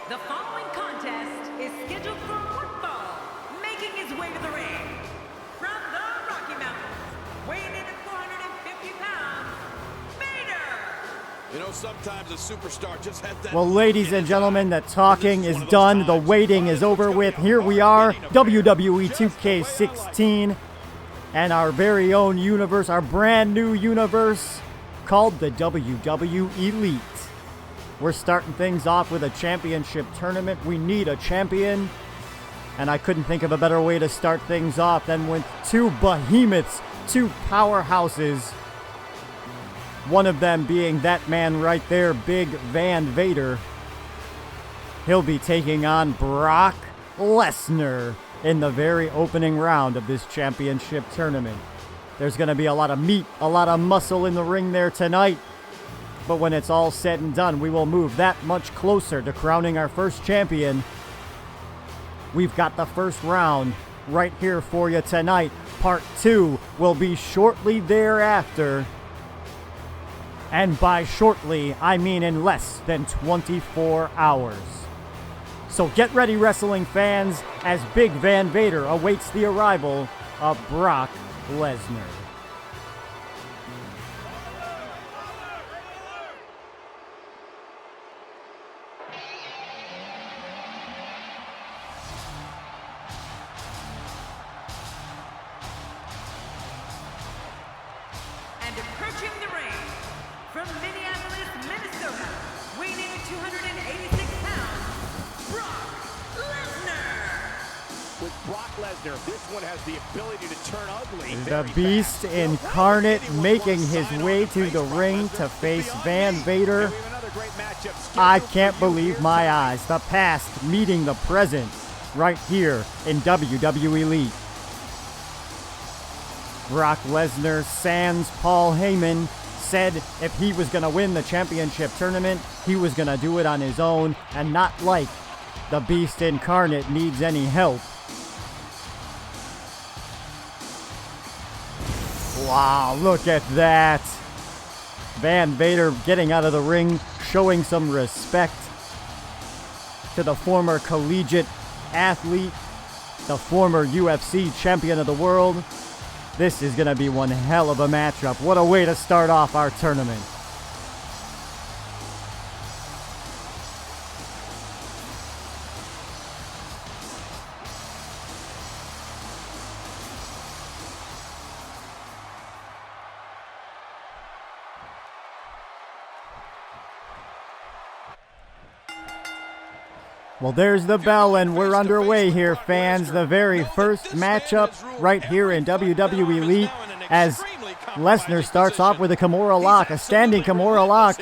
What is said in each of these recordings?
The following contest is scheduled for one fall, making his way to the ring. From the Rocky Mountains, weighing in at 450 pounds, Vader! You know, sometimes a superstar just has that... Well, ladies and gentlemen, the talking is done. The waiting is over with. Here we are, WWE 2K16, and our very own universe, our brand new universe, called the WWE ELITE. We're starting things off with a championship tournament. We need a champion. And I couldn't think of a better way to start things off than with two behemoths, two powerhouses. One of them being that man right there, Big Van Vader. He'll be taking on Brock Lesnar in the very opening round of this championship tournament. There's going to be a lot of meat, a lot of muscle in the ring there tonight. But when it's all said and done, we will move that much closer to crowning our first champion. We've got the first round right here for you tonight. Part 2 will be shortly thereafter. And by shortly, I mean in less than 24 hours. So get ready, wrestling fans, as Big Van Vader awaits the arrival of Brock Lesnar. Approaching the ring, from Minneapolis, Minnesota, weighing in at 286 pounds, Brock Lesnar! With Brock Lesnar, this one has the ability to turn ugly. The Beast incarnate making his way to the ring to face Van Vader. I can't believe my eyes. The past meeting the present right here in WWE ELITE. Brock Lesnar, sans Paul Heyman, said if he was going to win the championship tournament, he was going to do it on his own and not like the Beast Incarnate needs any help. Wow, look at that. Van Vader getting out of the ring, showing some respect to the former collegiate athlete, the former UFC champion of the world. This is going to be one hell of a matchup. What a way to start off our tournament. Well, there's the bell, and we're underway here, fans. The very first matchup right here in WWE ELITE as Lesnar starts off with a Kimura lock, a standing Kimura lock.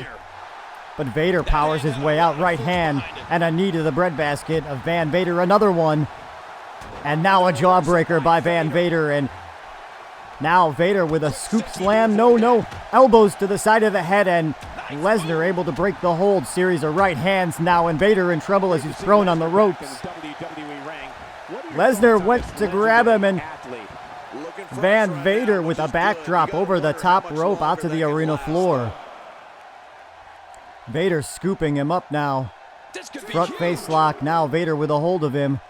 But Vader powers his way out, right hand, and a knee to the breadbasket of Van Vader, another one. And now a jawbreaker by Van Vader, and now Vader with a scoop slam. No, elbows to the side of the head, and Lesnar able to break the hold. Series of right hands now, and Vader in trouble as he's thrown on the ropes. Lesnar went to grab him, and Van Vader with a backdrop over the top rope out to the arena floor. Vader scooping him up now. Front face lock. Now Vader with a hold of him.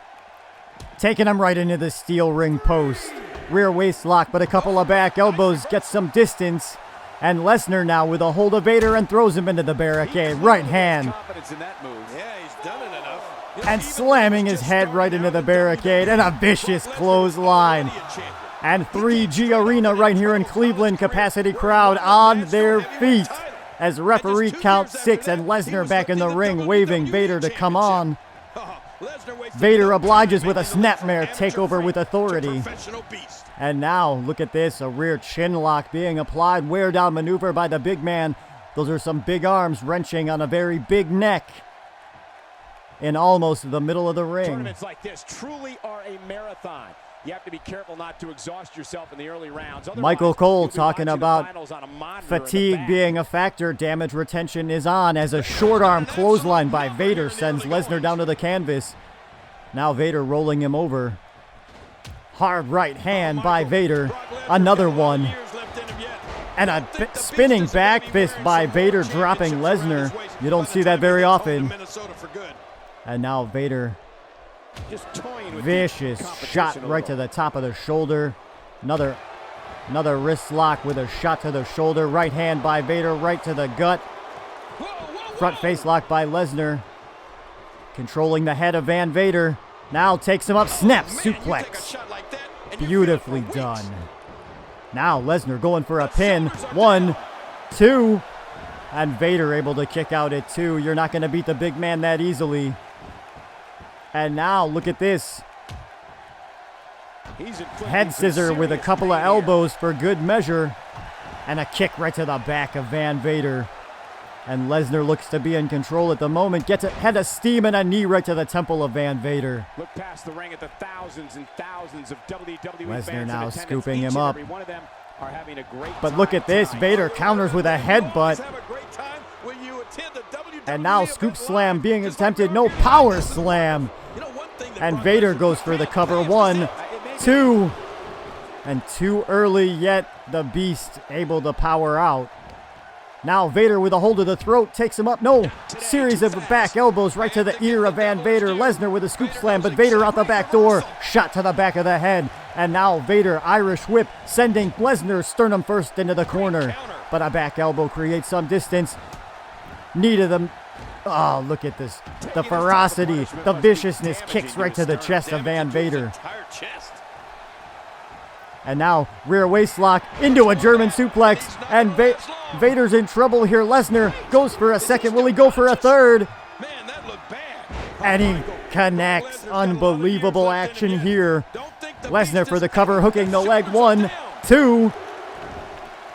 Taking him right into the steel ring post. Rear waist lock, but a couple of back elbows get some distance. And Lesnar now with a hold of Vader and throws him into the barricade. Right hand. And slamming his head right into the barricade. And a vicious clothesline. And 3G Arena right here in Cleveland. Capacity crowd on their feet. As referee counts 6 and Lesnar back in the ring waving Vader to come on. Vader obliges with a snapmare takeover with authority. And now, look at this, a rear chin lock being applied. Wear down maneuver by the big man. Those are some big arms wrenching on a very big neck. In almost the middle of the ring. Tournaments like this truly are a marathon. You have to be careful not to exhaust yourself in the early rounds. Michael Cole Otherwise, talking about fatigue being a factor. Damage retention is on as a short arm clothesline by Vader sends Lesnar down to the canvas. Now Vader rolling him over. Hard right hand by Vader. Another one. And a spinning back fist by Vader dropping Lesnar. You don't see that very often. And now Vader. Vicious shot right to the top of the shoulder. Another wrist lock with a shot to the shoulder. Right hand by Vader right to the gut. Front face lock by Lesnar. Controlling the head of Van Vader. Now takes him up. Snap suplex. Beautifully done. Now Lesnar going for a pin. 1, 2. And Vader able to kick out at 2. You're not going to beat the big man that easily. And now, look at this. Head scissor with a couple of elbows for good measure. And a kick right to the back of Van Vader. And Lesnar looks to be in control at the moment. Gets a head of steam and a knee right to the temple of Van Vader. Look past the ring at the thousands and thousands of WWE Lesnar fans now in attendance. scooping Each him and up. every one of them are having a great But look at this. Vader counters with a headbutt. And now scoop slam being attempted. No, power slam. And Vader goes for the cover. 1, 2. And too early yet the Beast able to power out. Now Vader with a hold of the throat takes him up. No, series of back elbows right to the ear of Van Vader. Lesnar with a scoop slam, but Vader out the back door. Shot to the back of the head. And now Vader Irish whip sending Lesnar sternum first into the corner. But a back elbow creates some distance. Knee to the... Oh, look at this. The ferocity, the viciousness kicks right to the chest of Van Vader. And now rear waist lock into a German suplex. And Vader's in trouble here. Lesnar goes for a second. Will he go for a third? And he connects. Unbelievable action here. Lesnar for the cover, hooking the leg. 1, 2.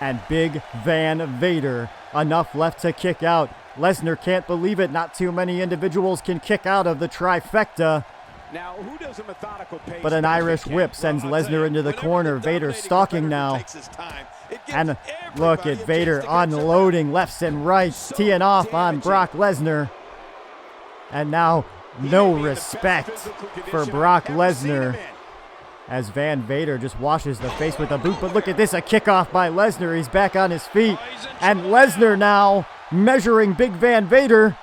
And big Van Vader. Enough left to kick out. Lesnar can't believe it. Not too many individuals can kick out of the trifecta. Now, who does a methodical pace? But an Irish whip sends Lesnar into the corner. Vader stalking now. And look at Vader unloading lefts and rights, teeing off on Brock Lesnar. And now no respect for Brock Lesnar as Van Vader just washes the face with a boot. But look at this, a kickoff by Lesnar. He's back on his feet. And Lesnar now measuring big Van Vader.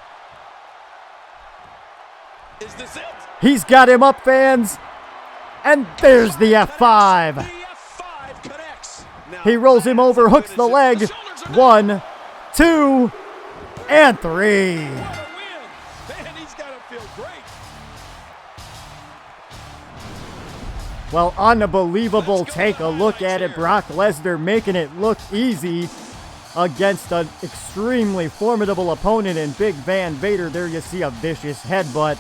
Is this it? He's got him up, fans. And there's the F5. He rolls him over, hooks the leg. 1, 2, and 3. Well, unbelievable. Take a look at it. Brock Lesnar making it look easy against an extremely formidable opponent in big Van Vader. There you see a vicious headbutt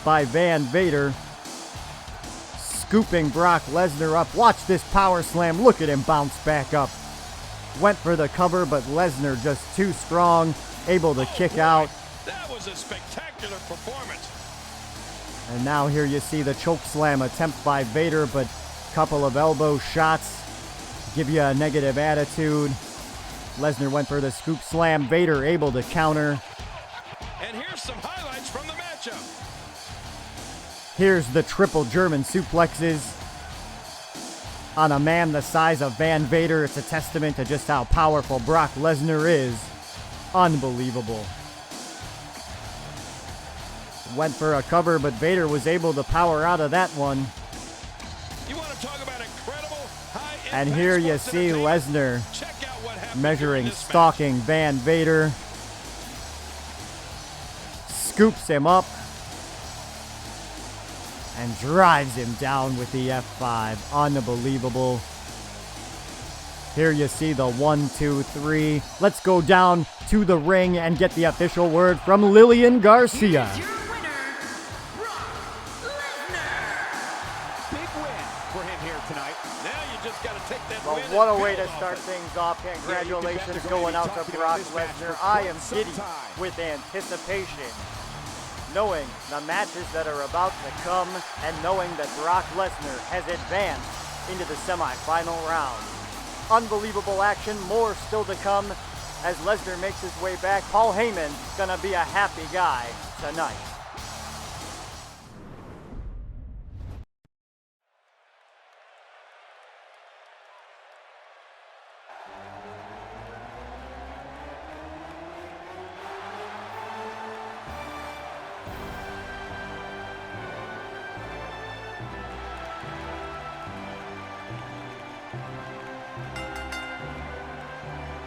by Van Vader. Scooping Brock Lesnar up. Watch this power slam. Look at him bounce back up. Went for the cover, but Lesnar just too strong. Able to kick out. That was a spectacular performance. And now here you see the choke slam attempt by Vader, but a couple of elbow shots give you a negative attitude. Lesnar went for the scoop slam. Vader able to counter. And here's some highlights from the matchup. Here's the triple German suplexes on a man the size of Van Vader. It's a testament to just how powerful Brock Lesnar is. Unbelievable. Went for a cover, but Vader was able to power out of that one. You want to talk about incredible high impact And here you see Lesnar measuring, stalking Van Vader. Scoops him up and drives him down with the F5. Unbelievable. Here you see the 1, 2, 3. Let's go down to the ring and get the official word from Lillian Garcia. Here's your winner, Brock Lesnar. Big win for him here tonight. Now you just got to take that Well, win what a and way to build off start it. things off. Congratulations going out to Brock Lesnar. I am giddy with anticipation. knowing the matches that are about to come and knowing that Brock Lesnar has advanced into the semifinal round. Unbelievable action, more still to come as Lesnar makes his way back. Paul Heyman's gonna be a happy guy tonight.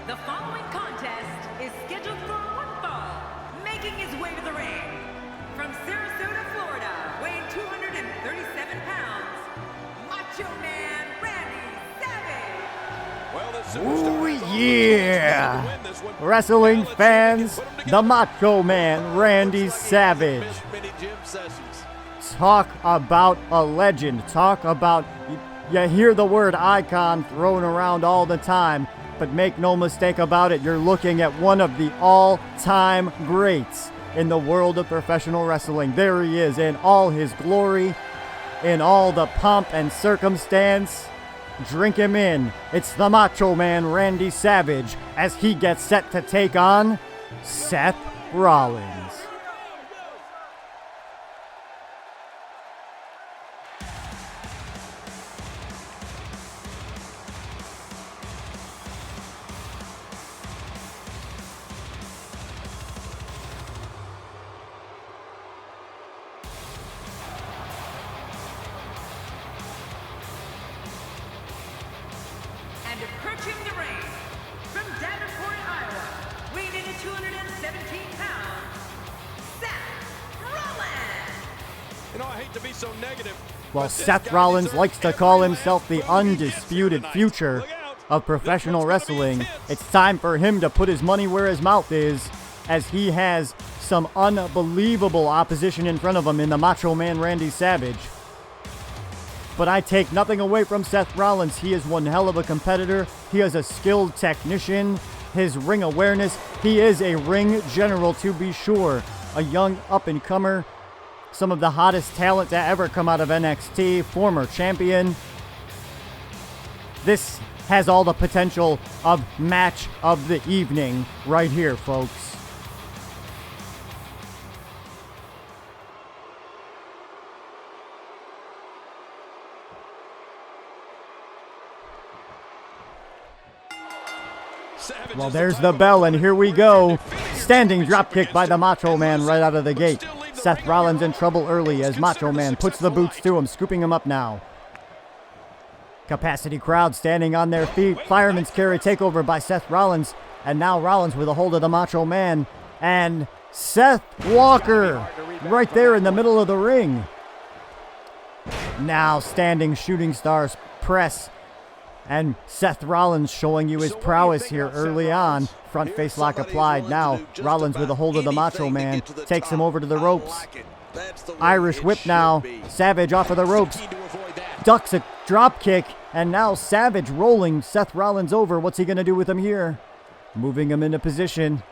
The following contest is scheduled for one fall, making his way to the ring. From Sarasota, Florida, weighing 237 pounds, Macho Man Randy Savage. Well, the Ooh, superstar yeah! to win this one. Wrestling Now let's fans, put 'em the together. Macho Man Randy Savage. Many gym sessions. Talk about a legend. Talk about, you hear the word icon thrown around all the time, but make no mistake about it, you're looking at one of the all-time greats in the world of professional wrestling. There he is in all his glory, in all the pomp and circumstance. Drink him in. It's the Macho Man Randy Savage as he gets set to take on Seth Rollins. And approaching the ring, from Davenport, Iowa, weighing in at 217 pounds, Seth Rollins. You know, I hate to be so negative. Well, but this Seth guy Rollins deserves likes to call every himself the last booty he gets undisputed tonight. future Look out. of professional This one's gonna be wrestling. intense. It's time for him to put his money where his mouth is, as he has some unbelievable opposition in front of him in the Macho Man Randy Savage. But I take nothing away from Seth Rollins. He is one hell of a competitor. He is a skilled technician. His ring awareness, he is a ring general to be sure. A young up-and-comer. Some of the hottest talent to ever come out of NXT. Former champion. This has all the potential of match of the evening right here, folks. Savage Well, is there's type the of bell, and opponent here we who go. can defend your Standing championship dropkick by against the him Macho and Man lose, right out of the but gate. still leave the Seth ring Rollins on in your trouble own. early It's as Macho considered a Man puts the successful boots to him, scooping him up now. Capacity crowd standing on their feet. Fireman's carry takeover by Seth Rollins. And now Rollins with a hold of the Macho Man. And Seth Walker right there in the middle of the ring. Now standing shooting stars press. And Seth Rollins showing you his So what do you prowess think here about Seth early on. Rollins? Front Here's face lock somebody who's applied. willing Now to do just Rollins with a about hold of the Macho anything to Man. get to the Takes him top. over to the I ropes. like it. That's the way Irish it whip should now. be. Savage off of the ropes. Key to avoid that. Ducks a drop kick, and now Savage rolling Seth Rollins over. What's he going to do with him here? Moving him into position.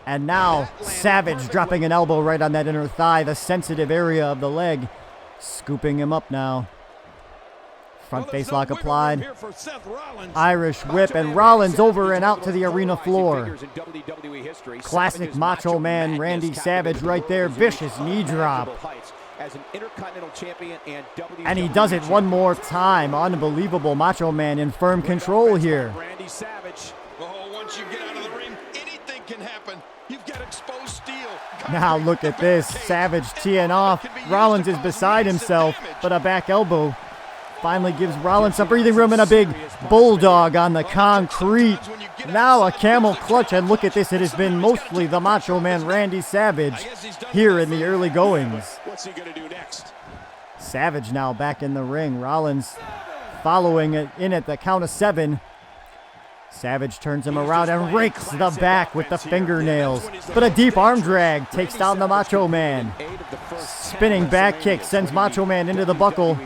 And now Savage dropping an elbow right on that inner thigh, the sensitive area of the leg. Scooping him up now. Front Well, there's face no lock wiggle applied. room here for Seth Rollins. Irish whip, and Rollins over and out to the arena floor. Classic Macho Man Randy Savage right there. Vicious knee drop. And he does it one more time. Unbelievable. Macho Man in firm control here. Randy Savage. Oh, once you get out of the ring, anything can happen. You've got exposed steel. Now look at this. Savage teeing off. Rollins is beside himself, but a back elbow finally gives Rollins some breathing room and a big bulldog on the concrete. Now a camel clutch, and look at this. It has been mostly the Macho Man Randy Savage here in the early goings. What's he going to do next? Savage now back in the ring. Rollins following it in at the count of 7. Savage turns him around and rakes the back with the fingernails. But a deep arm drag takes down the Macho Man. Spinning back kick sends Macho Man into the buckle.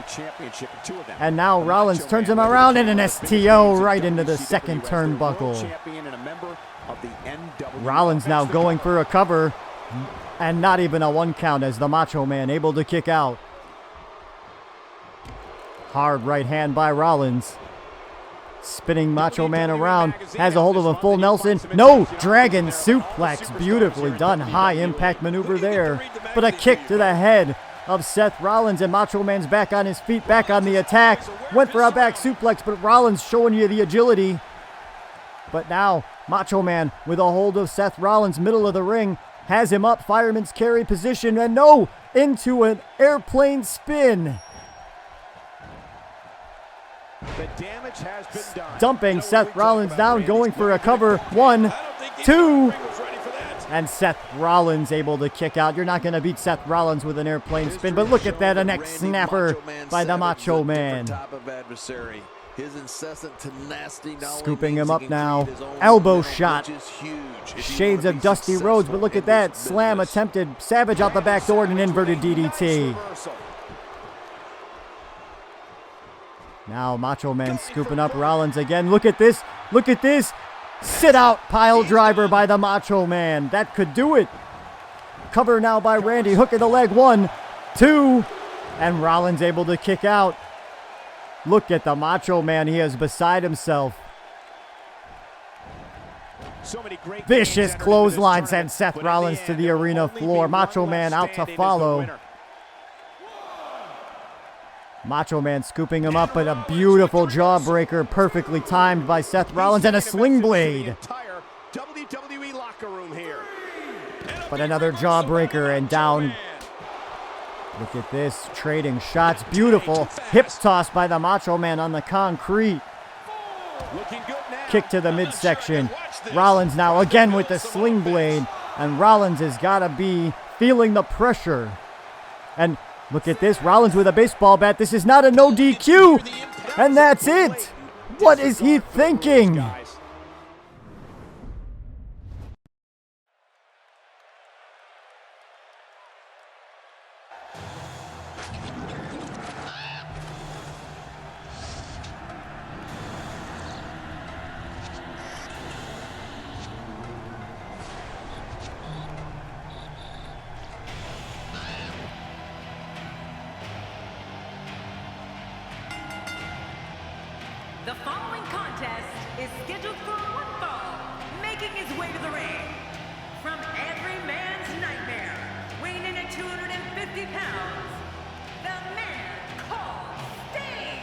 And now Rollins turns him around in an STO right into the second turnbuckle. Rollins now going for a cover. And not even a 1 count as the Macho Man able to kick out. Hard right hand by Rollins. Spinning Macho Man around. Has a hold of a full Nelson. No! Dragon suplex. Beautifully done. High impact maneuver there. But a kick to the head of Seth Rollins, and Macho Man's back on his feet, back on the attack. Went for a back suplex, but Rollins showing you the agility. But now, Macho Man with a hold of Seth Rollins, middle of the ring, has him up, fireman's carry position, and no! Into an airplane spin. The damage has been done. Dumping Seth Rollins down, going for a cover. 1, 2, and Seth Rollins able to kick out. You're not going to beat Seth Rollins with an airplane spin, but look at that, a neck snapper by the Macho Man. Scooping him up now. Elbow shot. Shades of Dusty Rhodes, but look at that. Slam attempted. Savage out the back door and an inverted DDT. Now Macho Man scooping up Rollins again. Look at this. Look at this. Sit out pile driver by the Macho Man. That could do it. Cover now by Randy. Hook of the leg. 1, 2. And Rollins able to kick out. Look at the Macho Man. He is beside himself. Vicious clothesline sends Seth Rollins to the arena floor. Macho Man out to follow. Macho Man scooping him up, but a beautiful jawbreaker perfectly timed by Seth Rollins and a sling blade. But another jawbreaker and down. Look at this, trading shots. Beautiful hip toss by the Macho Man on the concrete. Kick to the midsection. Rollins now again with the sling blade. And Rollins has got to be feeling the pressure. And look at this, Rollins with a baseball bat. This is not a no DQ. And that's it. What is he thinking? The following contest is scheduled for one fall, making his way to the ring. From every man's nightmare, weighing in at 250 pounds, the man called Sting.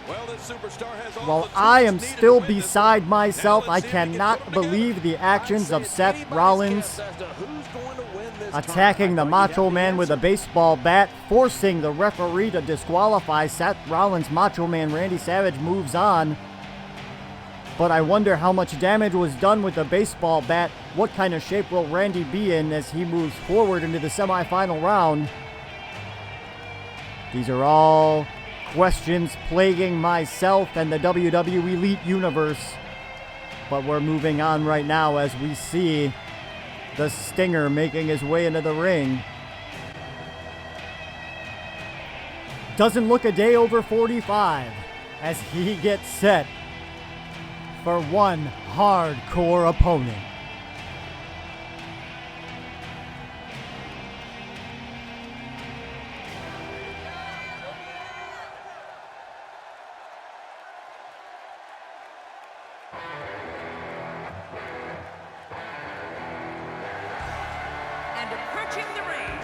Well, this superstar has all While the I am tools needed still to win this beside ring. myself, Now I let's see if he can cannot put them together. believe the actions of I'd say Seth anybody's Rollins guess as to who's going to win this attacking the tournament. Macho Man with a baseball bat, forcing the referee to disqualify Seth Rollins. Macho Man Randy Savage moves on. But I wonder how much damage was done with the baseball bat. What kind of shape will Randy be in as he moves forward into the semifinal round? These are all questions plaguing myself and the WWE Elite Universe. But we're moving on right now as we see the Stinger making his way into the ring. Doesn't look a day over 45 as he gets set for one hardcore opponent. And approaching the ring,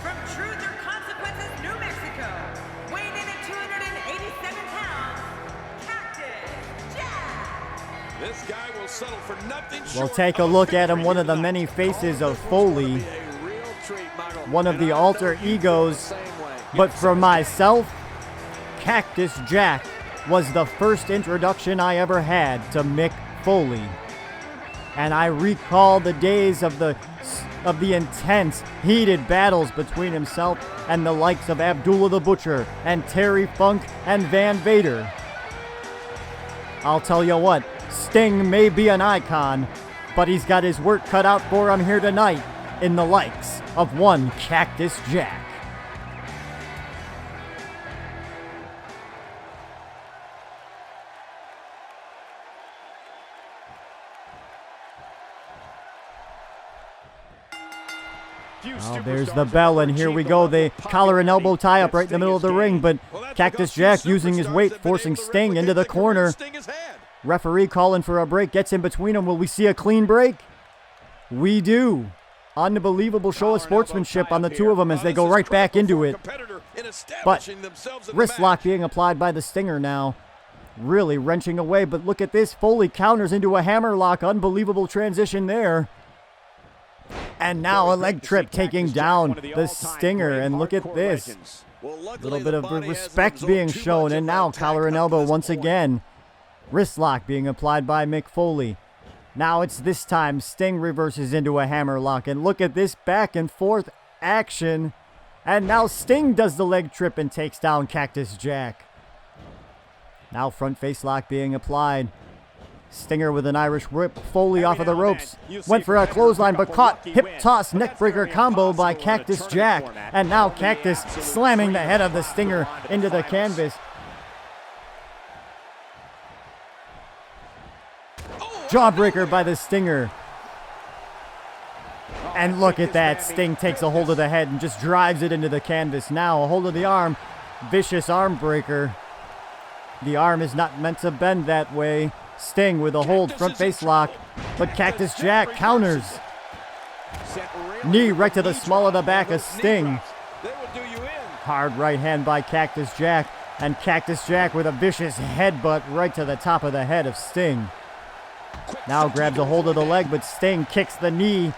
from Truth or Consequences, New Mexico, weighing in at 287 pounds, Captain Jack. This guy will settle for nothing We'll short take a of look at him, victory one of the tonight. many faces of Foley, one of the alter egos. But for myself, Cactus Jack was the first introduction I ever had to Mick Foley. And I recall the days of the intense, heated battles between himself and the likes of Abdullah the Butcher and Terry Funk and Van Vader. I'll tell you what, Sting may be an icon, but he's got his work cut out for him here tonight in the likes of one Cactus Jack. Oh, there's the bell, and here we go. They collar and elbow tie up right in the middle of the ring, but Cactus Jack using his weight, forcing Sting into the corner. Referee calling for a break, gets in between them. Will we see a clean break? We do. Unbelievable show of sportsmanship on the two of them as they go right back into it. But wrist lock being applied by the Stinger now. Really wrenching away, but look at this. Foley counters into a hammer lock. Unbelievable transition there. And now a leg trip taking down the Stinger. And look at this. A little bit of respect being shown. And now collar and elbow once again. Wrist lock being applied by Mick Foley. Now it's this time Sting reverses into a hammer lock. And look at this back and forth action. And now Sting does the leg trip and takes down Cactus Jack. Now front face lock being applied. Stinger with an Irish whip. Foley off of the ropes. Went for a clothesline but caught. Hip toss neckbreaker combo by Cactus Jack. And now Cactus slamming the head of the Stinger into the canvas. Jawbreaker by the Stinger. And look at that. Sting takes a hold of the head and just drives it into the canvas. Now a hold of the arm. Vicious arm breaker. The arm is not meant to bend that way. Sting with a hold, front face lock. But Cactus Jack counters. Knee right to the small of the back of Sting. Hard right hand by Cactus Jack. And Cactus Jack with a vicious headbutt right to the top of the head of Sting. Now grabs a hold of the leg, but Sting kicks the knee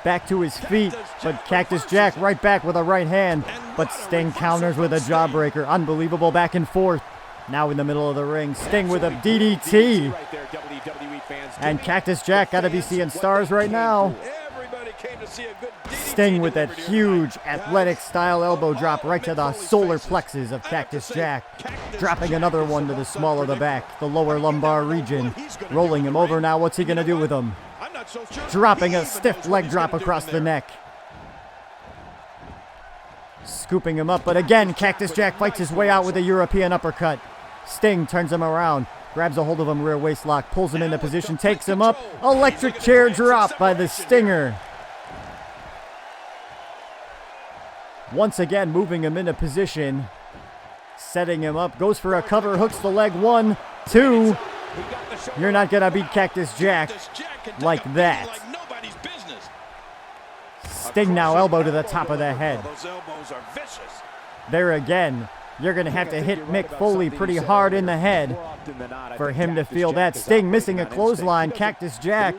back to his feet. But Cactus Jack right back with a right hand. But Sting counters with a jawbreaker. Unbelievable back and forth. Now in the middle of the ring, Sting with a DDT. And Cactus Jack got to be seeing stars right now. Sting with that huge athletic style elbow drop right to the solar plexus of Cactus Jack. Dropping another one to the small of the back, the lower lumbar region. Rolling him over now. What's he going to do with him? Dropping a stiff leg drop across the neck. Scooping him up, but again, Cactus Jack fights his way out with a European uppercut. Sting turns him around, grabs a hold of him, rear waist lock, pulls him into position, takes him up. Electric chair drop by the Stinger. Once again, moving him into position, setting him up, goes for a cover, hooks the leg, 1, 2. You're not going to beat Cactus Jack like that. Sting now elbow to the top of the head. There again. You're going to have to hit Mick Foley pretty hard in the head for him to feel that. Sting missing a clothesline. Cactus Jack.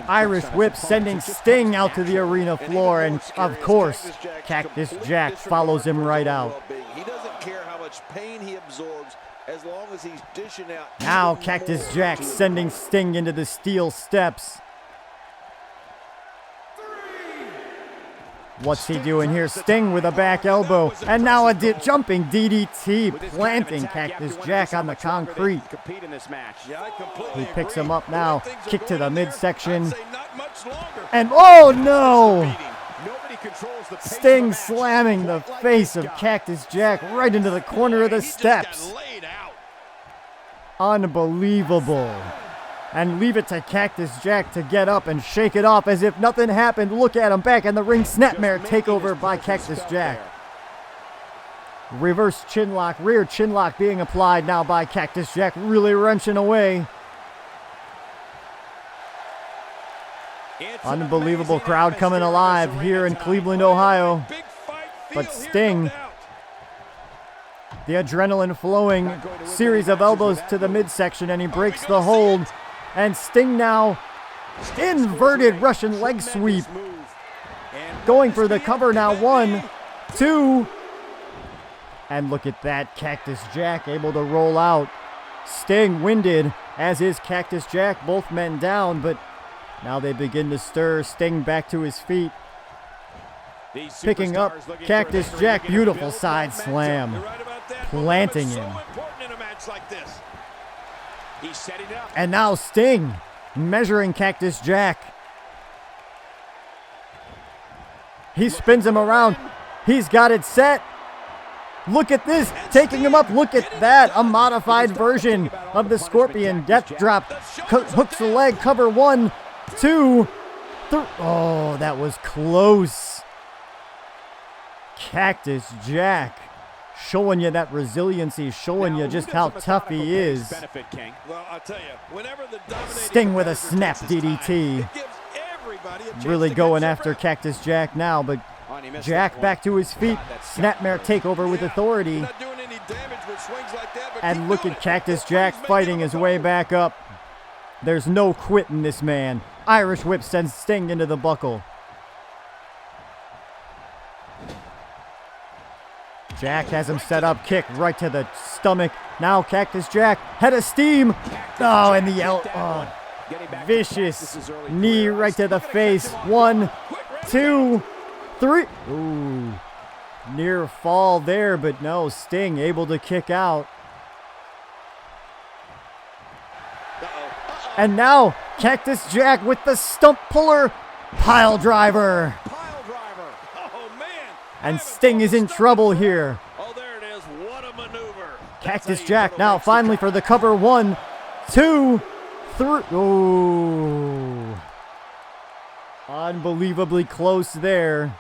Irish whip sending Sting out to the arena floor. And, of course, Cactus Jack follows him right out. He doesn't care how much pain he absorbs as long as he's dishing out. Now Cactus Jack sending Sting into the steel steps. What's he doing here? Sting with a back elbow. And now a jumping DDT, planting Cactus Jack on the concrete. He picks him up now. Kick to the midsection. And oh no! Sting slamming the face of Cactus Jack right into the corner of the steps. Unbelievable. And leave it to Cactus Jack to get up and shake it off as if nothing happened. Look at him back in the ring. Snapmare takeover by Cactus Jack. Reverse chinlock, rear chinlock being applied now by Cactus Jack. Really wrenching away. Unbelievable crowd coming alive here in Cleveland, Ohio. But Sting, the adrenaline flowing, series of elbows to the midsection, and he breaks the hold. And Sting now, inverted Russian leg sweep. Going for the cover now, 1, 2. And look at that, Cactus Jack able to roll out. Sting winded, as is Cactus Jack, both men down, but now they begin to stir. Sting back to his feet. Picking up Cactus Jack, beautiful side slam. Planting him. And now Sting measuring Cactus Jack. He spins him around. He's got it set. Look at this, taking him up. Look at that, a modified version of the Scorpion Death Drop. Hooks the leg, cover 1, 2. Oh, that was close. Cactus Jack showing you that resiliency, showing you just how tough he is. Well, I'll tell you, whenever the Sting with a snap DDT. Really going after Cactus Jack now, but Jack back to his feet. Snapmare takeover with authority. And look at Cactus Jack fighting his way back up. There's no quitting this man. Irish whip sends Sting into the buckle. Jack has him set up, kick right to the stomach. Now Cactus Jack, head of steam. Oh, and the vicious knee right to the face. 1, 2, 3. Ooh, near fall there, but no, Sting able to kick out. And now Cactus Jack with the stump puller, pile driver. Oh, man. And Sting is in trouble here. Oh, there it is. What a maneuver. Cactus Jack now finally for the cover. 1, 2, 3. Ooh. Unbelievably close there.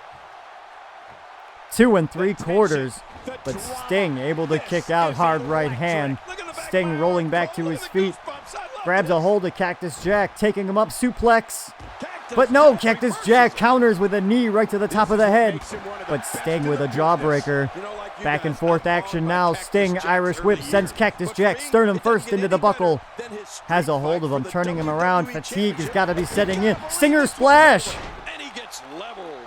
2 3/4. But Sting able to kick out, hard right hand. Sting rolling back to his feet. Grabs a hold of Cactus Jack, taking him up, suplex. But no, Cactus Jack counters with a knee right to the top of the head. But Sting with a jawbreaker. Back and forth action now. Sting, Irish whip, sends Cactus Jack sternum first into the buckle. Has a hold of him, turning him around. Fatigue has got to be setting in. Stinger splash.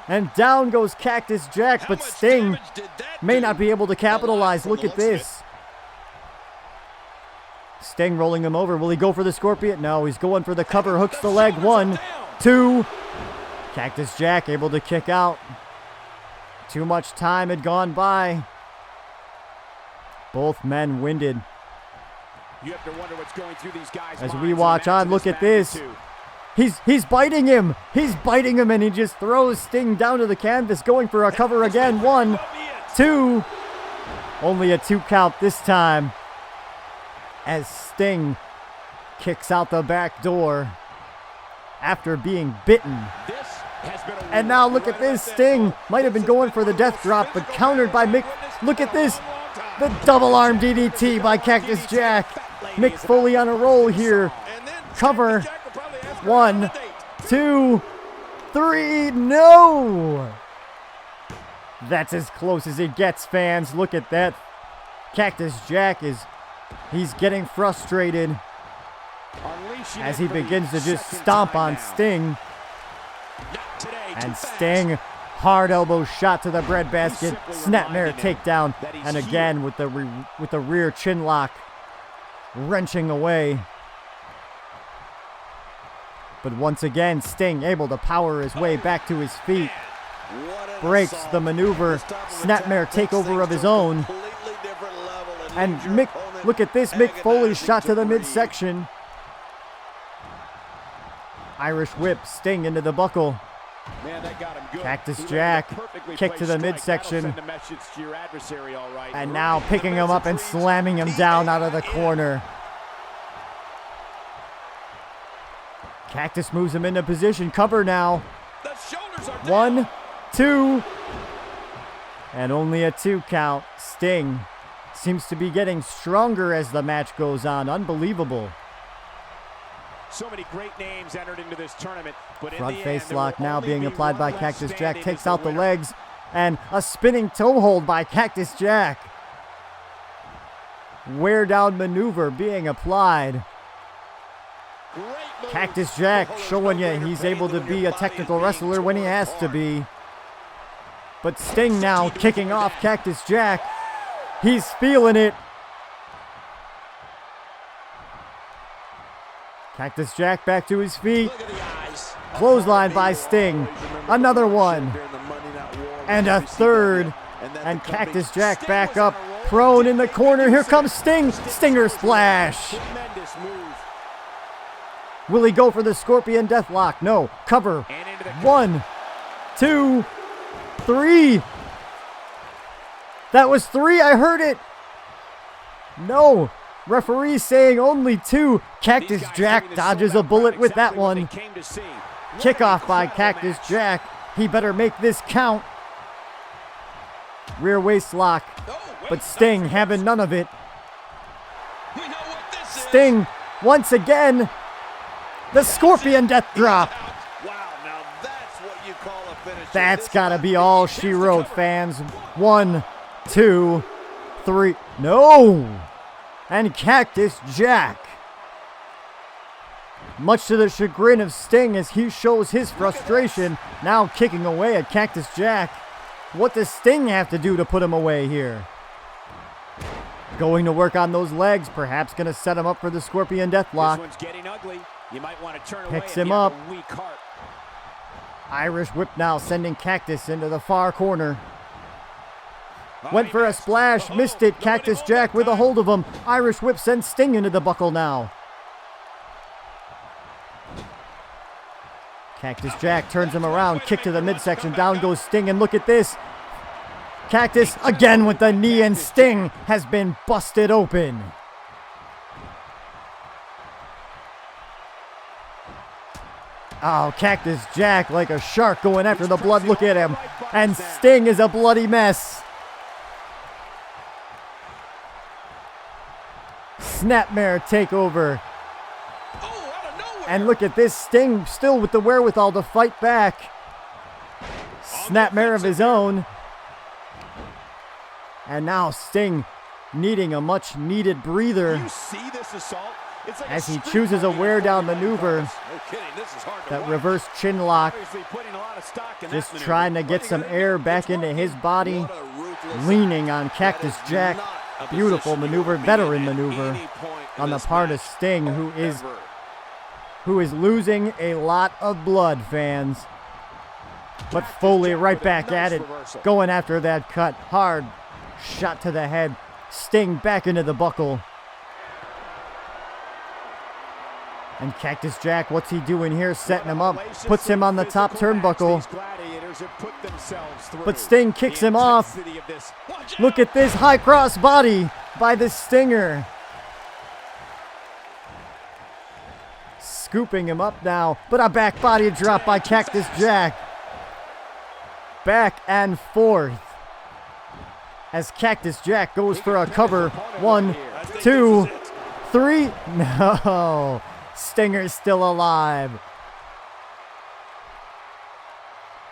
And down goes Cactus Jack, but Sting may not be able to capitalize. Look at this. Sting rolling him over. Will he go for the scorpion? No, he's going for the cover. Hooks the leg. 1, 2. Cactus Jack able to kick out. Too much time had gone by. Both men winded. You have to wonder what's going through these guys' as we watch on, look at this. He's biting him. He's biting him, and he just throws Sting down to the canvas, going for a cover again. 1, 2. Only a 2 count this time. As Sting kicks out the back door after being bitten. And now look at this. Sting might have been going for the death drop, but countered by Mick. Look at this. The double arm DDT by Cactus Jack. Mick Foley on a roll here. Cover. 1, 2, 3. No! That's as close as it gets, fans. Look at that. Cactus Jack he's getting frustrated as he begins to just stomp on Sting. And Sting, hard elbow shot to the breadbasket, snapmare takedown, and again with the rear chin lock, wrenching away. But once again, Sting able to power his way back to his feet. Breaks the maneuver, snapmare takeover of his own. And Mick, look at this, Mick Foley shot to the midsection. Irish whip, Sting into the buckle. Cactus Jack, kick to the midsection. And now picking him up and slamming him down out of the corner. Cactus moves him into position, cover now. 1, 2. And only a 2 count. Sting seems to be getting stronger as the match goes on. Unbelievable. So many great names entered into this tournament, but front face lock now being applied by Cactus Jack. Takes out the legs, and a spinning toe hold by Cactus Jack. Wear down maneuver being applied. Cactus Jack showing you he's able to be a technical wrestler when he has to be. But Sting now kicking off Cactus Jack. He's feeling it. Cactus Jack back to his feet. Clothesline by Sting. Another one. And a third. And Cactus Jack back up. Prone in the corner. Here comes Sting. Stinger splash. Will he go for the Scorpion Deathlock? No. Cover. 1, 2, 3. That was 3. I heard it. No. Referee saying only 2. Cactus Jack dodges a bullet with that one. Kickoff by Cactus Jack. He better make this count. Rear waist lock. But Sting having none of it. Sting once again. The Scorpion Death Drop. Wow, now that's what you call a finish. That's gotta be all she wrote, fans. 1, 2, 3. No! And Cactus Jack. Much to the chagrin of Sting as he shows his frustration, now kicking away at Cactus Jack. What does Sting have to do to put him away here? Going to work on those legs, perhaps going to set him up for the Scorpion Deathlock. This one's getting ugly. You might want to turn Picks away him up. a weak heart. Irish whip now, sending Cactus into the far corner. Went for a splash, missed it. Cactus Jack with a hold of him. Irish whip sends Sting into the buckle now. Cactus Jack turns him around, kick to the midsection, down goes Sting, and look at this. Cactus again with the knee, and Sting has been busted open. Oh, Cactus Jack like a shark going after the blood. Look at him. And Sting is a bloody mess. Snapmare takeover. And look at this, Sting still with the wherewithal to fight back. Snapmare of his own. And now Sting needing a much needed breather. You see this assault? It's like as he chooses a wear down maneuver. No kidding, this is hard to That watch. reverse chin lock. Obviously putting a lot of stock in Just that maneuver. trying to get some air back into his body. What a ruthless Leaning on Cactus That is Jack. not a Beautiful position maneuver, you wanna be veteran in at maneuver any point in on the this part of match. Sting, Ever. who is losing a lot of blood, fans. But Foley right back at it, going after that cut. Hard shot to the head. Sting back into the buckle. And Cactus Jack, what's he doing here? Setting him up, puts him on the top turnbuckle. But Sting kicks him off. Look at this high cross body by the Stinger. Scooping him up now, but a back body drop by Cactus Jack. Back and forth. As Cactus Jack goes for a cover. 1, 2, 3. No. Stinger's still alive.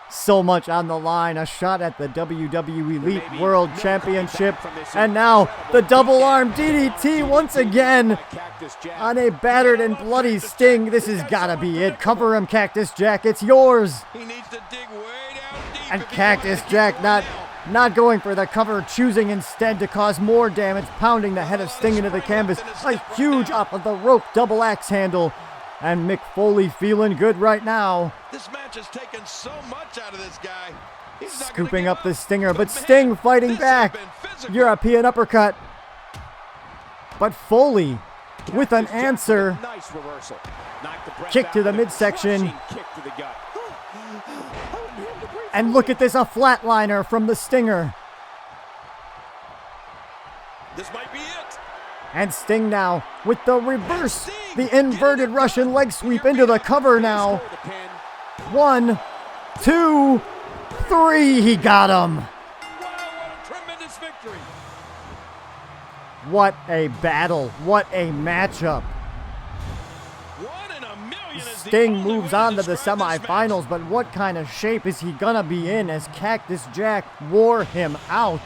So much on the line. A shot at the WWE ELITE World Championship. And now the double arm DDT once again on a battered and bloody Sting. This has got to be it. Cover him, Cactus Jack. It's yours. He needs to dig way down deep. And if he Cactus wants to Jack get not going for the cover, choosing instead to cause more damage, pounding the head of Sting into the canvas. A huge off of the rope double axe handle. And Mick Foley feeling good right now. This match has taken so much out of this guy. He's not gonna Scooping give up the up. Stinger, but man, Sting fighting this has back. been physical. European uppercut. But Foley with an answer. Nice reversal. Knocked the breath Kick out to the with a midsection. crushing kick to the gut. And look at this, a flatliner from the Stinger. This might be it. And Sting now with the reverse, the inverted Russian leg sweep into the cover now. For the pin. 1, 2, 3, he got him. Wow, what a tremendous victory. What a battle, what a matchup. One in a million is the Sting only moves way to on to the describe this match. semifinals, but what kind of shape is he gonna be in as Cactus Jack wore him out?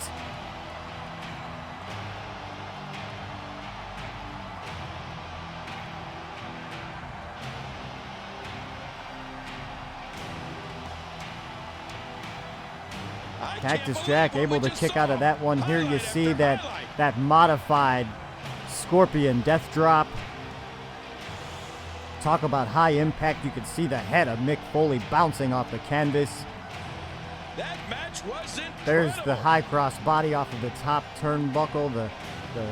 Cactus Jack able to kick out of that one. Here you see that modified Scorpion Death Drop. Talk about high impact. You can see the head of Mick Foley bouncing off the canvas. That match was incredible. There's the high cross body off of the top turnbuckle, the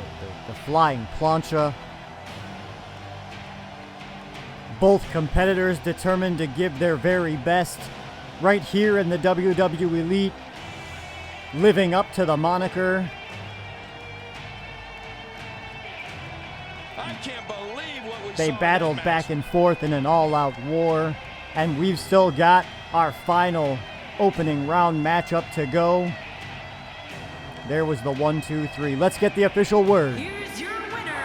flying plancha. Both competitors determined to give their very best right here in the WWE ELITE, living up to the moniker. I can't believe what we They saw in battled that back match. and forth in an all-out war. And we've still got our final opening round matchup to go. There was the 1, 2, 3. Let's get the official word. Here's your winner,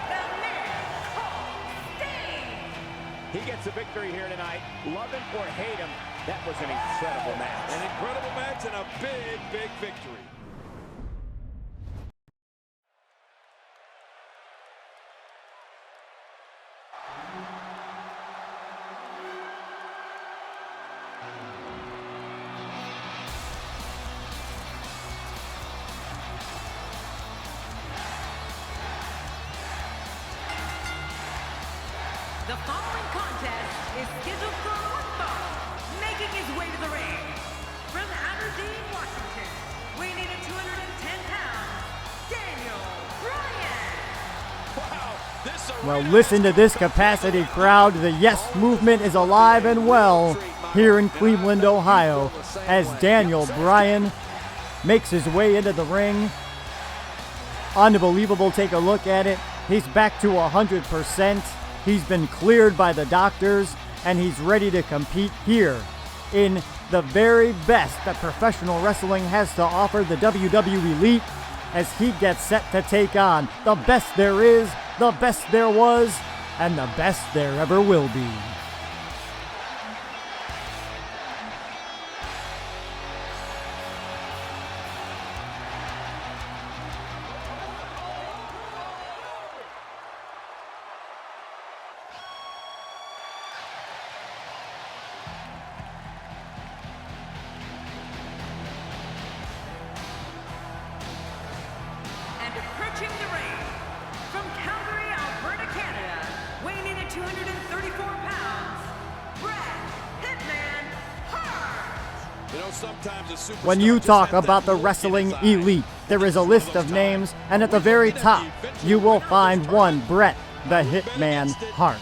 the man called Sting. He gets a victory here tonight. Love him or hate him, that was an incredible match. An incredible match and a big, big victory. The following contest is scheduled for one fall, making his way to the ring. From Aberdeen, Washington, weighing in at 210 pounds, Daniel Bryan. Wow, this Well, listen to this capacity crowd. The Yes Movement is alive and well here in Cleveland, Ohio, as Daniel Bryan makes his way into the ring. Unbelievable. Take a look at it. He's back to 100%. He's been cleared by the doctors, and he's ready to compete here in the very best that professional wrestling has to offer, the WWE ELITE, as he gets set to take on the best there is, the best there was, and the best there ever will be. And approaching the ring, from Calgary, Alberta, Canada, weighing in at 234 pounds, Bret Hitman Hart. You know, sometimes a superstar When you just talk has that about the look in wrestling his eye. elite, there is a list of names, and at the very top, you will find one, Bret the Hitman Hart.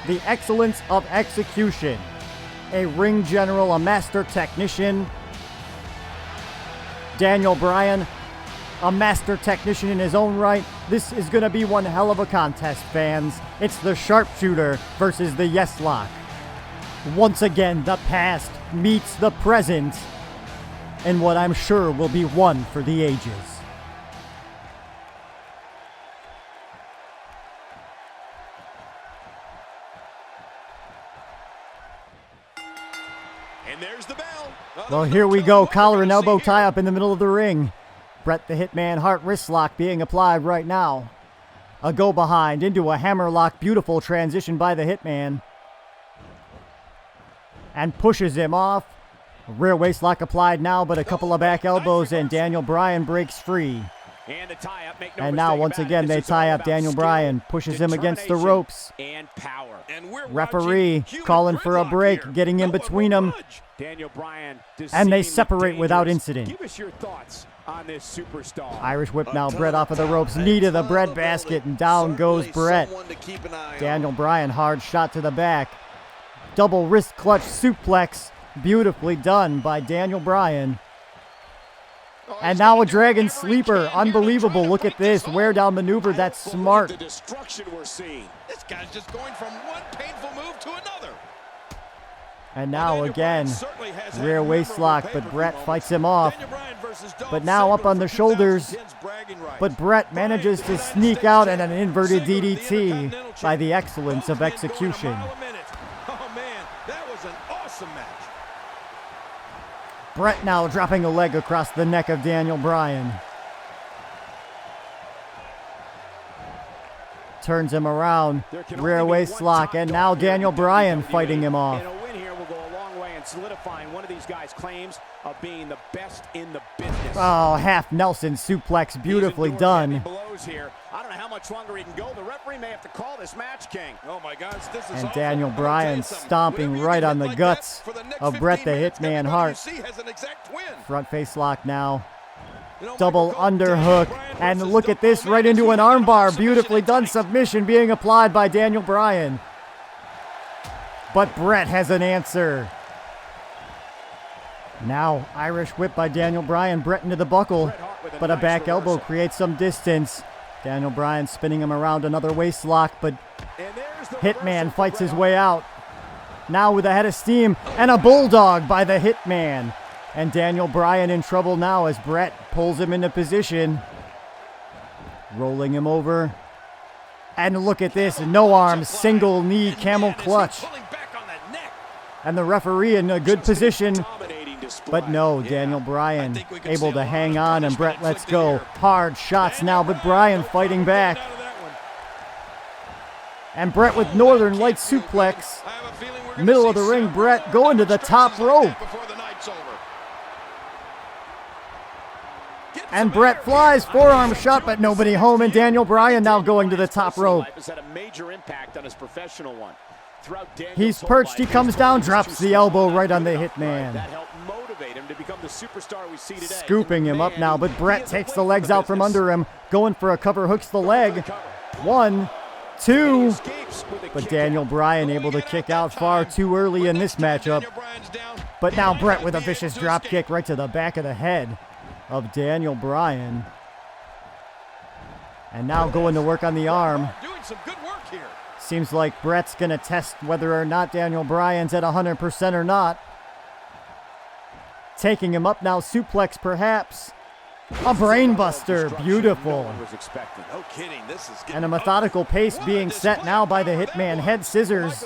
The excellence of execution, a ring general, a master technician. Daniel Bryan, a master technician in his own right. This is going to be one hell of a contest, fans. It's the sharpshooter versus the yes lock. Once again, the past meets the present in what I'm sure will be one for the ages. And there's the bell. Well, here we go. Collar and elbow tie up in the middle of the ring. Bret the Hitman Hart wrist lock being applied right now. A go behind into a hammer lock. Beautiful transition by the Hitman. And pushes him off. Rear waist lock applied now, but a couple of back elbows, and Daniel Bryan breaks free. And the tie-up, make no And now, mistake once about it, again, this they is tie all up about Daniel skill, Bryan, pushes him against the determination, ropes. and power. And we're Referee watching human calling for a gridlock break, here. getting in No one between will them. budge. Daniel Bryan, And they deceivingly separate without dangerous. incident. Give us your thoughts on this superstar. Irish whip now, Bret off of the ropes, knee to the bread basket, and down goes Bret. Daniel Bryan, hard shot to the back. Double wrist clutch suplex, beautifully done by Daniel Bryan. And now a dragon sleeper, unbelievable. Look at this, wear down maneuver, that's smart. The destruction we're seeing. This guy's just going from one painful move to another. And now Daniel again, Bryan certainly has had rear waist memorable lock, but pay-per-view Bret moments. fights him off. Daniel Bryan versus Dolph But now up Ziggler on the for shoulders. 2010's bragging rights. But Bret manages to sneak out and an inverted DDT by the excellence of Both men going a execution. mile a minute. Oh man, that was an awesome match. Bret now dropping a leg across the neck of Daniel Bryan. Turns him around, There can rear only be waist one lock, top and dog now here in Daniel the Bryan WWE. fighting him off. And a win here will go a long way in solidifying one of these guys' claims of being the best in the business. Oh, half Nelson suplex, beautifully He's done. enduring heavy blows here. I don't know how much longer he can go. The referee may have to call this match, King. Oh my gosh, this is And awful. Daniel I'm gonna tell Bryan you something. stomping Whenever you right get on hit the like guts that, for the next of Bret the 15 minutes, Hitman everybody Hart. you see has an exact twin. Front face lock now. You know, Double Michael Cole, underhook, Daniel Bryan and versus look at Dolph. this, Oh, right man, into an it's a armbar. submission Beautifully done tonight. submission being applied by Daniel Bryan. But Bret has an answer. Now, Irish whip by Daniel Bryan. Bret into the buckle, but a back elbow creates some distance. Daniel Bryan spinning him around, another waist lock, but And there's the Hitman reversal fights for his Bret way out. now with a head of steam and a bulldog by the Hitman. And Daniel Bryan in trouble now as Brett pulls him into position. Rolling him over. And look at this, no arms, single knee camel clutch. And the referee in a good position. But no, Daniel Bryan able to hang on, and Brett lets go. Hard shots now, but Bryan fighting back. And Brett with Northern Light suplex. Middle of the ring, Brett going to the top rope. And Brett flies, forearm shot, but nobody home, and Daniel Bryan now going to the top rope. He's perched, he comes down, drops the elbow right on the Hitman. Scooping him up now, but Brett takes the legs out from under him, going for a cover, hooks the leg. 1, 2, but Daniel Bryan able to kick out far too early in this matchup. But now Brett with a vicious drop kick right to the back of the head of Daniel Bryan. And now going to work on the arm. Seems like Brett's going to test whether or not Daniel Bryan's at 100% or not. Taking him up now, suplex perhaps. A brainbuster, beautiful. And a methodical pace being set now by the Hitman, head scissors.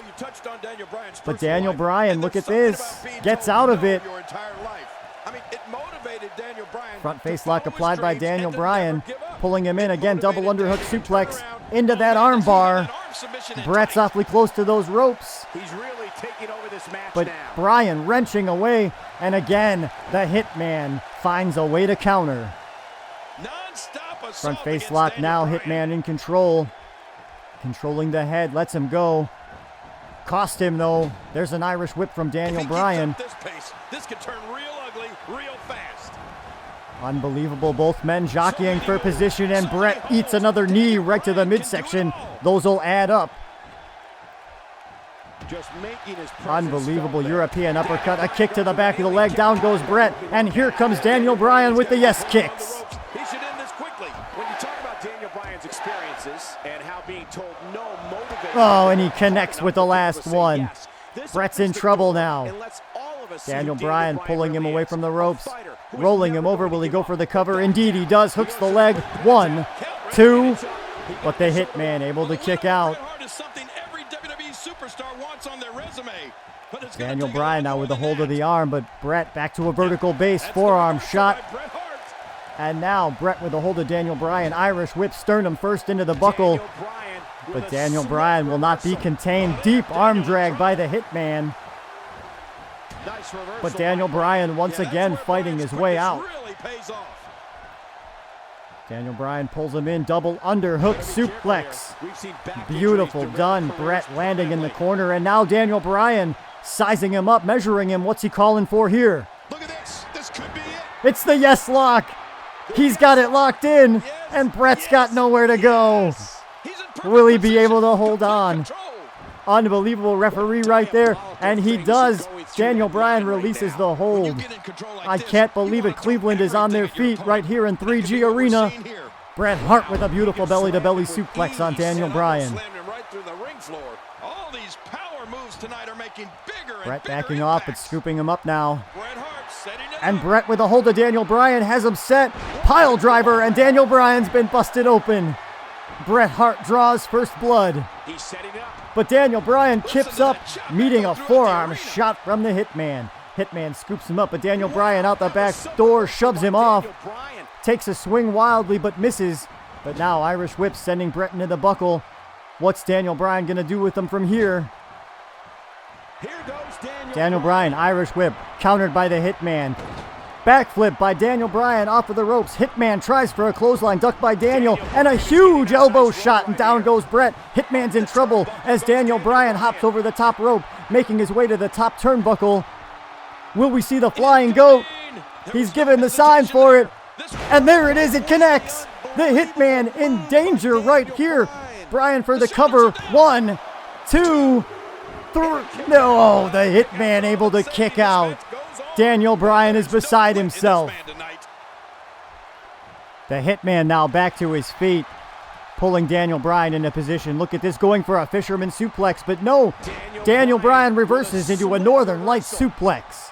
But Daniel Bryan, look at this, gets out of it. Front face lock applied by Daniel Bryan, pulling him in again, double underhook suplex into that arm bar. Brett's awfully close to those ropes. But Bryan wrenching away, and again, the Hitman finds a way to counter. Front face lock now, Hitman in control. Controlling the head, lets him go. Cost him though. There's an Irish whip from Daniel Bryan. This could turn real ugly real fast. Unbelievable, both men jockeying for position, and Brett eats another knee right to the midsection. Those will add up. Unbelievable European uppercut, a kick to the back of the leg, down goes Brett, and here comes Daniel Bryan with the yes kicks. He should end this quickly. When you talk about Daniel Bryan's experiences and how being told no motivates. Oh, and he connects with the last one. Brett's in trouble now. Daniel Bryan pulling him away from the ropes, rolling him over. Will he go for the cover? Indeed he does. Hooks the leg. 1, 2, but the Hitman able to kick out. Daniel Bryan now with a hold of the arm, but Brett back to a vertical base, forearm shot. And now Brett with a hold of Daniel Bryan, Irish whip, sternum first into the buckle. But Daniel Bryan will not be contained. Deep arm drag by the Hitman. But Daniel Bryan once again fighting his way out. Daniel Bryan pulls him in, double underhook suplex. Beautiful done. Brett landing in the corner, and now Daniel Bryan sizing him up, measuring him. What's he calling for here? Look at this. This could be it. It's the yes lock. He's got it locked in, and Brett's got nowhere to go. Will he be able to hold on? Unbelievable referee right there, and he does. Daniel Bryan releases the hold. I can't believe it. Cleveland is on their feet right here in 3G Arena. Bret Hart with a beautiful belly-to-belly suplex on Daniel Bryan. Bret backing off, but scooping him up now. And Bret with a hold of Daniel Bryan has him set. Pile driver, and Daniel Bryan's been busted open. Bret Hart draws first blood. He's setting up. But Daniel Bryan kips up, meeting a forearm shot from the Hitman. Hitman scoops him up, but Daniel Bryan out the back door shoves him off. Takes a swing wildly, but misses. But now Irish whip sending Bret into the buckle. What's Daniel Bryan going to do with him from here? Daniel Bryan, Irish whip, countered by the Hitman. Backflip by Daniel Bryan off of the ropes. Hitman tries for a clothesline, ducked by Daniel, and a huge elbow shot, and down goes Bret. Hitman's in trouble as Daniel Bryan hops over the top rope, making his way to the top turnbuckle. Will we see the flying goat? He's given the sign for it, and there it is, it connects. The Hitman in danger right here. Bryan for the cover. 1, 2, 3. No, the Hitman able to kick out. Daniel Bryan is beside himself. The Hitman now back to his feet. pulling Daniel Bryan into position. Look at this, going for a fisherman suplex, but no. Daniel Bryan reverses into a Northern Lights suplex.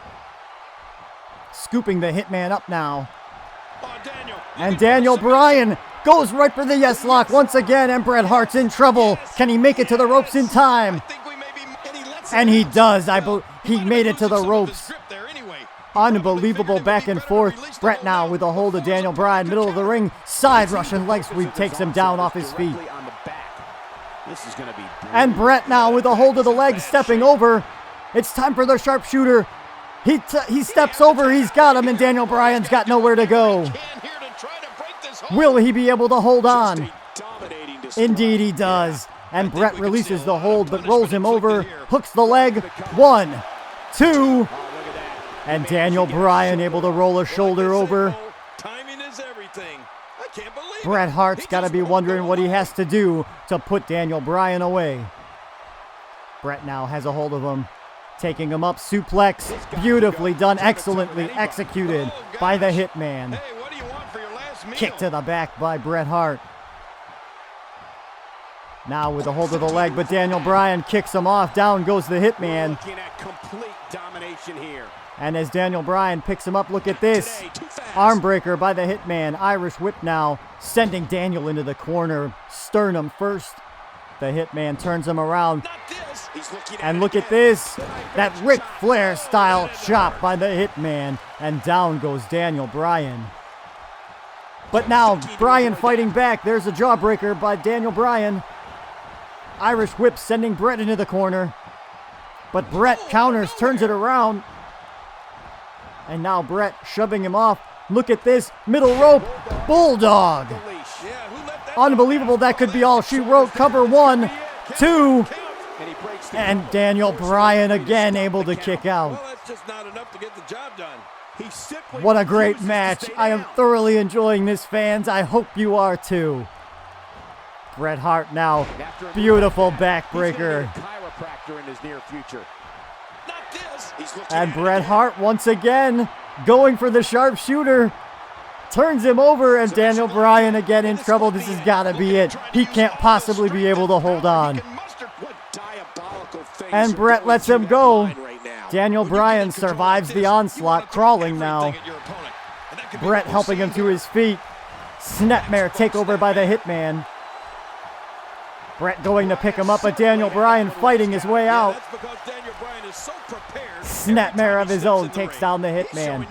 Scooping the Hitman up now. And Daniel Bryan goes right for the yes lock once again, and Bret Hart's in trouble. Can he make it to the ropes in time? And he does. He made it to the ropes. Unbelievable back and forth. Bret now with a hold of Daniel Bryan, middle of the ring, side Russian leg sweep takes him down off his feet. And Bret now with a hold of the leg, stepping over. It's time for the sharpshooter. He steps over, he's got him, and Daniel Bryan's got nowhere to go. Will he be able to hold on? Indeed he does. And Bret releases the hold, but rolls him over, hooks the leg. 1, 2, and Daniel Bryan able to roll a shoulder over. Timing is everything. I can't believe Bret Hart's got to be wondering what he has to do to put Daniel Bryan away. Bret now has a hold of him, taking him up, suplex, beautifully done, excellently executed by the Hitman. Kick to the back by Bret Hart. Now with a hold of the leg, but Daniel Bryan kicks him off. Down goes the Hitman. Looking at complete domination here. And as Daniel Bryan picks him up, look at this. Arm breaker by the Hitman. Irish whip now, sending Daniel into the corner. Sternum first. The Hitman turns him around. And look at this. That Ric Flair style chop by the Hitman. And down goes Daniel Bryan. But now Bryan fighting back. There's a jawbreaker by Daniel Bryan. Irish whip sending Bret into the corner. But Bret counters, turns it around. And now Bret shoving him off. Look at this. Middle rope. Bulldog. Unbelievable. That could be all she wrote. Cover 1, 2. And Daniel Bryan again able to kick out. Well, that's just not enough to get the job done. What a great match. I am thoroughly enjoying this, fans. I hope you are too. Bret Hart now. Beautiful backbreaker. And Bret Hart once again going for the sharpshooter. Turns him over, and Daniel Bryan again in trouble. This has got to be it. He can't possibly be able to hold on. And Bret lets him go. Daniel Bryan survives the onslaught, crawling now. Bret helping him to his feet. Snapmare takeover by the Hitman. Bret going to pick him up, but Daniel Bryan fighting his way out. Snapmare of his own takes down the Hitman.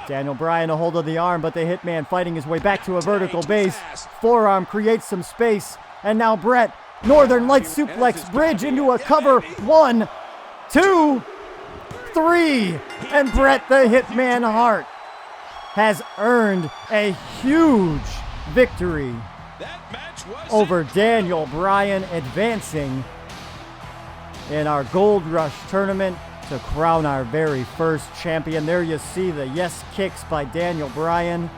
Daniel Bryan a hold of the arm, but the Hitman fighting his way back to a vertical base. Forearm creates some space. And now Bret, Northern Lights suplex, bridge into a cover. 1, 2, 3. And Bret the Hitman Hart has earned a huge victory over Daniel Bryan, advancing in our Gold Rush tournament to crown our very first champion. There you see the yes kicks by Daniel Bryan.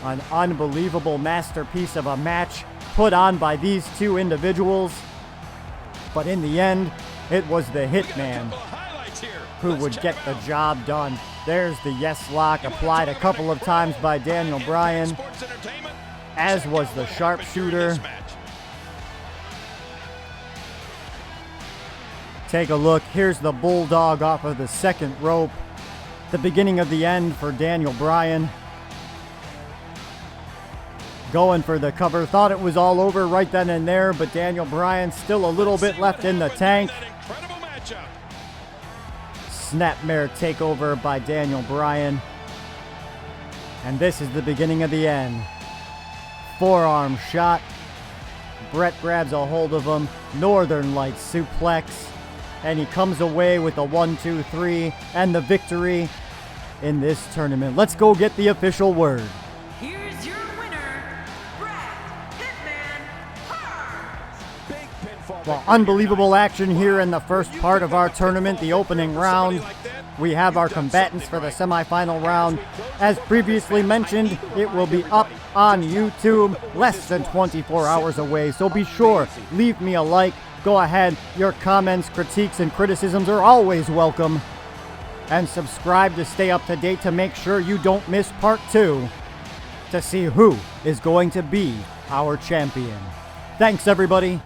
An unbelievable masterpiece of a match put on by these two individuals. But in the end, it was the Hitman who would get the job done. There's the yes lock applied a couple of times by Daniel Bryan, as was the sharpshooter. Take a look. Here's the Bulldog off of the second rope. The beginning of the end for Daniel Bryan. Going for the cover. Thought it was all over right then and there, but Daniel Bryan still a little bit left in the tank. Snapmare takeover by Daniel Bryan. And this is the beginning of the end. Forearm shot. Bret grabs a hold of him. Northern Lights suplex. And he comes away with a 1, 2, 3 and the victory in this tournament. Let's go get the official word. Here's your winner, Bret Hitman Hart. Well, unbelievable action here in the first part of our tournament, the opening round. We have our combatants for the semifinal round. As previously mentioned, it will be up on YouTube less than 24 hours away, so be sure, leave me a like. Go ahead, your comments, critiques, and criticisms are always welcome. And subscribe to stay up to date to make sure you don't miss part 2 to see who is going to be our champion. Thanks, everybody.